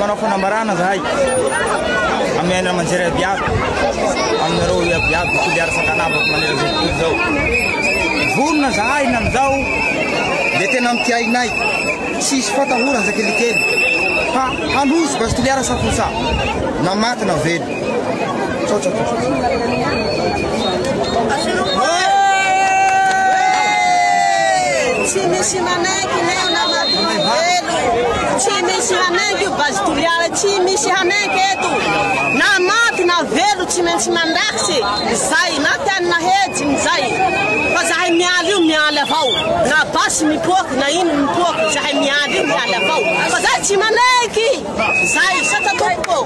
manao fanambarana zahay amena manjera biaby aminareo biaby toliara sakanabako manera zao tontolo zao vorona zahay namizao dia tena mitiainay tsisy fatahorana zakelikely fa hanosy bas toliara safosa na maty na velo tsy misy manaiky leo na maty na velo tsy misy hanaiky io bas toliara tsy misy hanaiky eto na maty na velo tsy maintsy mandrakitsy zay na tiany na hejiny zay fa zahay mialy io mialy avao na basy mipoky na ino mipoky zahay mialy io mialy avao fa zay tsy manaiky zay sata tompoko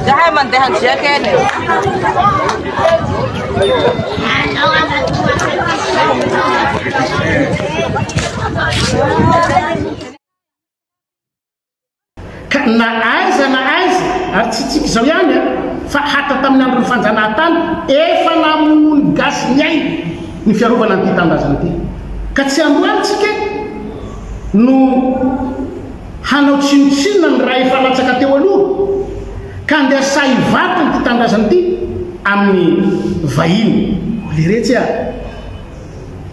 Jangan mandahan siya kan. na aiza ary tsitsika zao ihany fa hata tamin'ny andro ny fanjanahantany efa namonony gasy ny ainy ny fiarovana an'ity tandrazana ity ka tsy androantsika no hanao tsinotsinona ny raha efa latsaka teo aloha ka andeha say vato nyity tandrazana ity amin'ny vahiny le retsy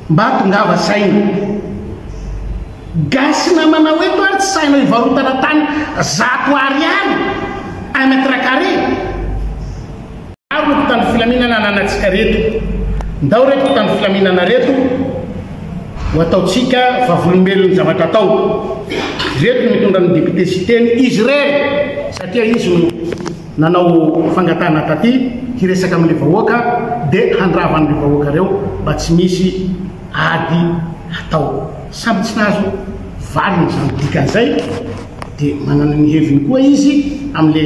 mba tongava saina gasy namanao eto ary tsy sainao ivarotana tany 100 ariary 1 mètre carré ao tany filaminana ananatsika reto ndao reto tany filaminana reto ho ataotsika vavolombelony zavatra atao reto mitondra ny député citeny izy reny satria izy nanao fangatana taty hiresaka amin'le vahoaka dia handrava an'le vahoaka reo mba tsy misy ady atao samby tsy nahazo valiny zany dikan'izay dia manana ny heviny koa izy amin'le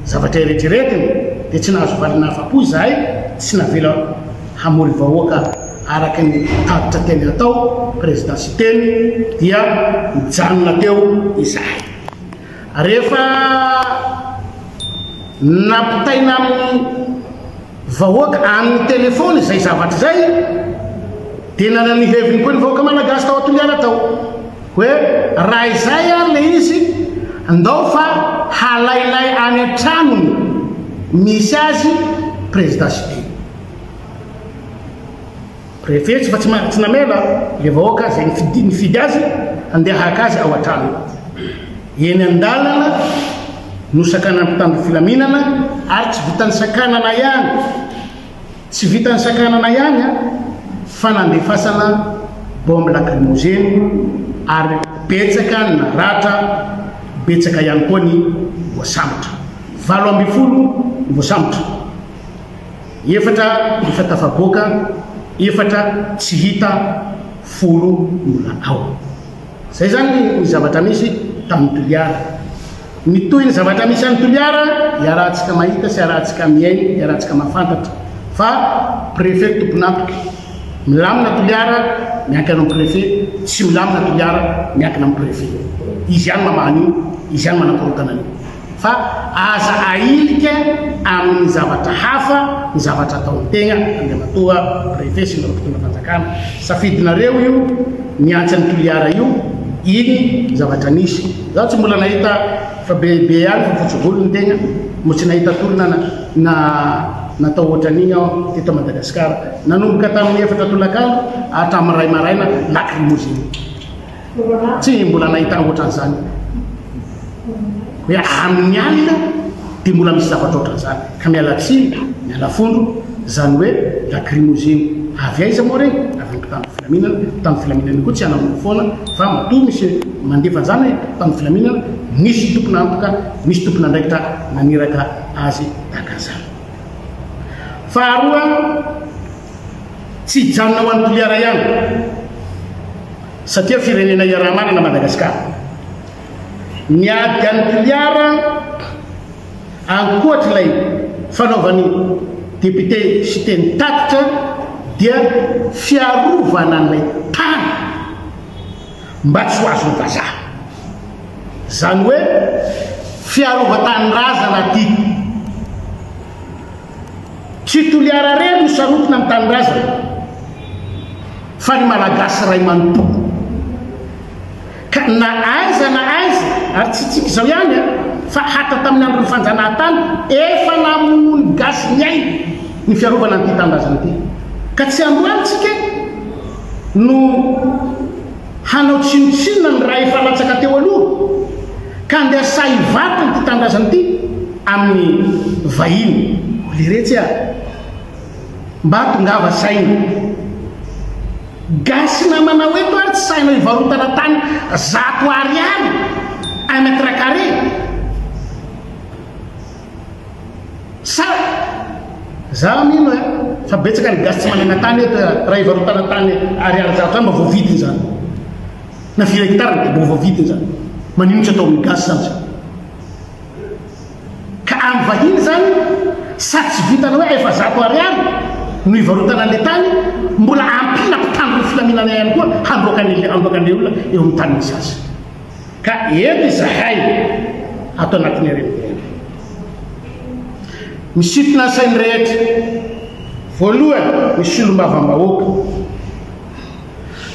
zavatra eretreretiny dia tsy nahazo valina afa-po izahay tsy navela hamory vahoaka araka ny taditra teny atao présidence teny dia mijanona teo izahay rehefa nampitaina amin'ny vahoaka amin'ny telefony izay zavatra zay dia nanany heviny koa ny vahoaka malagasy tao atoliara tao hoe raha izay le izy ndao fa halailay any an-tranony misy azy présidence teny préfet fa tsy namela le vahoaka zay nifidy azy andeha haka azy ao an-trano eny an-dalana no sakana mpitandro filaminana ary tsy vitany sakanana ihany tsy vitany sakanana ihany fa nandefasana bombe lacrymogène ary betsaka na ratra betsaka ihany koa ny voasambotra 70 ny voasambotra efatra efa tafaboaka efatra tsy hita 10 mbola ao zay zany ny zavatra misy tamin'ny toliara mitohy ny zavatra misy any toliara iarahantsika mahita sy iarahantsika miainy iarahantsika mafantatra fa préfet tompon'antoka milamina toliara miankina amin'ny préfet tsy milamina toliara miankina amin'ny préfet izy ihany mamahan'io izy ihany manakorotana an'io fa aza ailika amin'ny zavatra hafa ny zavatra ataon'tegna andeha matoa préfet sy miropitona fanjakana safidinareo io miantsa ny toliara io iny zavatra nisy zaho tsy mbola nahita fa bebe any fa fotsy-volony tegna mo tsy nahita tolona na natao ohatran'igny aho teto Madagasikara nanomboka tamin'ny efatra tolakandro hatramin'ny ray maraina lacrymogène tsy mbola nahita ohatran'izany hoe amin'ny alina dia mbola misy zavatra ohatran'izany ka miala tsiny miala fondro zany hoe lacrymogène avy aiza moa regny avy mpitandro filaminana mpitandro filaminana koa tsy anamony foana fa matoa misy mandefa zany mpitandro filaminana misy tompona antoka misy tompona ndraikitra naniraka azy takan'izany faharoa tsy hijanona ho an'ny toliara ihany satria firenena iaraha-manana Madagasikara niady an'ny toliara ankoatr'ilay fanaovan'ny député citeny tatitra dia fiarovana an'ilay tany mba tsy ho azo ny vazaha zany hoe fiarova-tanyrazana ty tsy toliara reny no sarotona amin'ny tanyrazana fa ny malagasy ray manontolo ka na aiza ary tsy tsika zao ihany fa hata tamin'ny andro ny fanjanahantany efa namonony gasy ny ainy ny fiarovana an'ity tandrazana ity ka tsy androantsika no hanao tsinotsinona ny raha efa latsaka teo aloha ka andeha say vato nyity tandrazana ity amin'ny vahiny le retsy mba tongava saina gasy namanao eto ary tsy sainao ivarotana tany 100 ariary 1 mètre carré sa za mino fa betsaka ny gasy tsy manana tany eto raha ivarotana tany ariary 100 zany mba voavidiny zany na 4 hectare dia mba voavidiny zany manino tsy atao amin'ny gasy zany ka amin'ny vahiny zany sa tsy vitana hoe efa 100 ariary no ivarotana an'le tany mbola ampina mpitandro ny filaminana ihany koa handroakan'le olona eo amin'ny tany misy azy ka eto izahay atao anatin'ny RMDM. Misintona sainy rehetra. Voalohany misy solombavam-bahoaka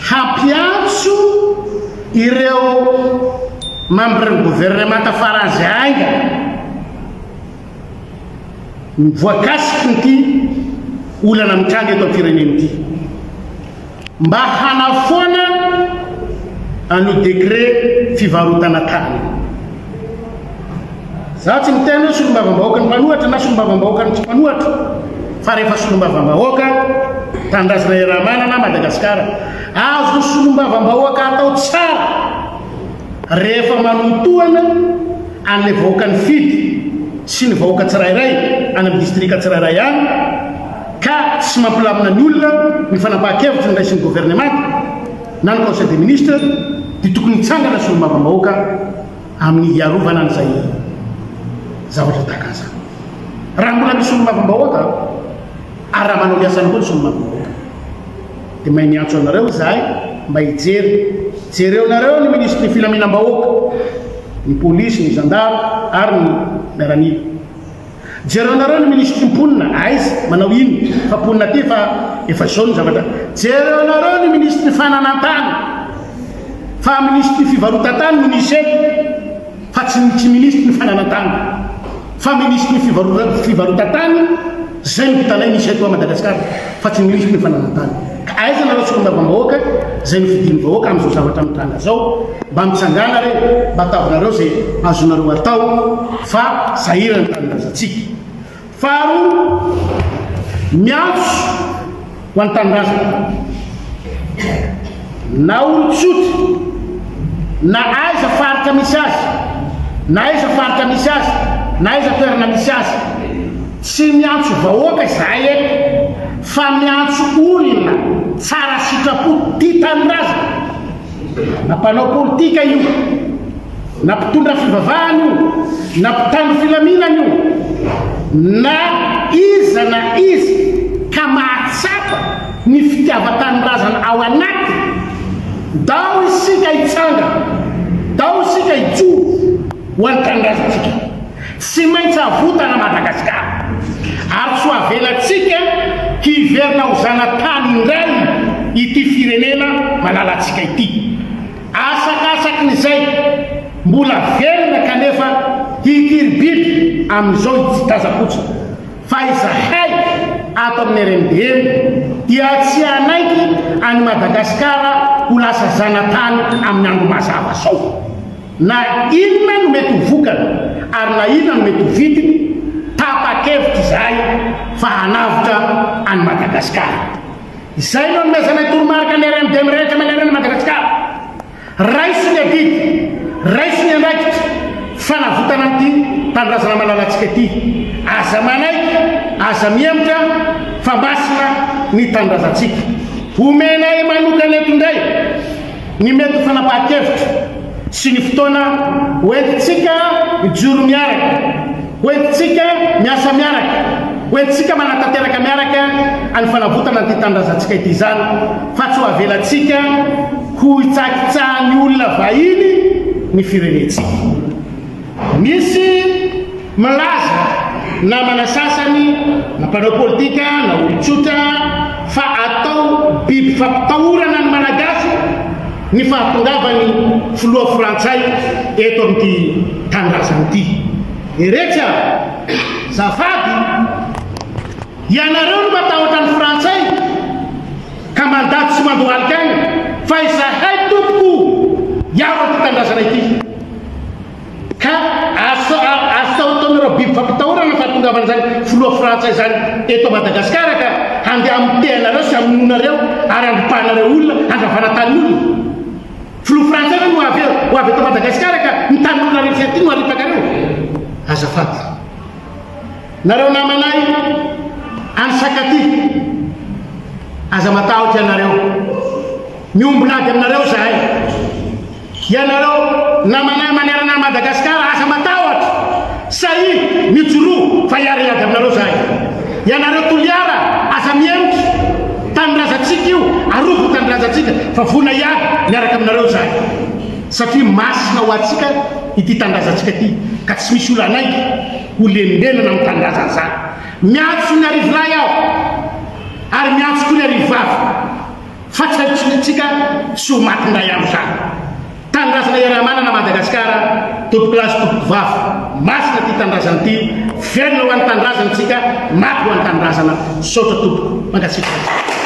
hampiantso ireo membre gouvernemanta faranzy ainga voakasiky nyty olana mitrangy eto am-pireneny ity mba hanafoana an'io décret fivarotana tany. Za tsy miteny hoe solombavam-bahoaka ny mpanohatra na solombavam-bahoaka ny tsy mpanohatra fa rehefa solombavam-bahoaka tandrazana Ramanana Madagasikara azo solombavam-bahoaka atao tsara rehefa manomtoana an'ilay vahoaka ny fidy sy ny vahoaka tsirairay any amin'ny distrika tsirairay any ka tsy mampilamina ny olona ny fanapahan-kevitra ny raisin'ny gouvernement na ny conseil des ministres dia tokony hitsangana solombavam-bahoaka amin'ny iarovana an'izay zavatra tahaka raha mbola misy solombavam-bahoaka ary raha manao liasany koa ny solombavam-bahoaka dia mahay miantso anareo zahay mba hijery jereo nareo ny ministre ny filaminam-bahoaka ny polisy ny gendarme ary ny miaranila jereo nareo ny ministre ny mponina aizy manao ino fa mponina ty fa efa zao ny zavatra jereo nareo ny ministre ny fananantany fa ministre ny fivarotan-tany no nisy fa tsy ministre ny fananantany fa ministre ny fivarotan-tany zay ny vitanay misy eto a Madagasikara fa tsy ministre ny fananantany ka aiza nareo solombavam-bahoaka zay nifidiny vahoaka amin'izao zavatra mitanga zao mba mitsangana re mba atavinareo zay azonareo atao fa zahirany tanindrazantsika. Faharoa miantso ho an'ny tanindrazana na olo-tsotra na aiza faritra misy azy na aiza faritra misy azy na aiza toerana misy azy tsy miantso vahoaka zahay eto fa miantso olona tsara sitrapo tia tanindrazana na mpanao politika io na mpitondra fivavahana io na mpitandro filaminana io na iza ka mahatsapa ny fitiava-tanindrazana ao anaty dao isika hitsanga dao isika hijoro ho an'ny tanindrazantsika tsy maintsy avotana Madagasikara ary tsy avelatsika hiverina ho zanatany indray ity firenena malalatsika ity asakasakin'izay mbola verina kanefa hikiribiby amin'izao hitsitazapotsy fa izahay ato amin'ny RMDM dia tsy anaiky any Madagasikara ho lasa zanatany amin'ny andro mazava zao na inona no mety ho vokana ary na inona no mety ho vitiny tapa-kevitra izahay fa hanavitra any Madagasikara. Izay no nomezanay toromarika ny RMDM rehetra manerana Madagasikara raiso ny adidy raiso ny andraikitra fanavotana an'ity tanindrazana malalatsika ity aza manaiky aza miemitra fa masina ny tanindrazantsika omenay manokana eto indray ny mety fanapahan-kevitra sy ny fotoana hoentitsika mijoro miaraka hoentitsika miasa miaraka hoentitsika manatanteraka miaraka any fanavotana an'ity tanindrazantsika ity zany fa tsy ho avelatsika ho hitsakitsahan'ny olona vahiny ny firenentsika. Misy milaza namana sasany na mpanao politika na olo-tsotra fa atao biby fampitahorana ny malagasy ny fahatongavany filoha frantsay eto amin'ity tanindrazana ity. Eretra zafady ianareo no matahotra ny frantsay ka mandato sy mandohalika agny fa izahay tompoko iaro an'ity tanindrazana ity ka asaotonareo biby fampitahorana fahatongavana zany filoha frantsay zany eto Madagasikara ka handeha amitehanareo sy aminonareo ary andopahanareo olona andravana tanin'olona filoha frantsay zany ho avy eto Madagasikara ka ny tanin'olona rehetra ty no aripakareo azafady nareo namanay any sakaty aza matahotra ianareo miombonady aminareo zahay ianareo namanay manerana Madagasikara aza matahotra sahy mijoro fa iariady aminareo zahay ianareo toliara aza miemitra tanindrazantsika io arovo tanindrazantsika fa vona iady miaraka aminareo zahay satria masina ho atsika ity tandrazantsika ty ka tsy misy olo anaiky ho lendenana amin'ny tandrazan'izany miantso ny arivolahy aho ary miantso koa ny arivavy fa tsy haitsika tsy ho matindray amo zany tandrazana iaramanana Madagasikara tompoko lasy tompoko vavy masina ty tandrazana ty velona ho an'ny tandrazana tsika maty ho an'ny tandrazana sotra tompoko mangatsiaka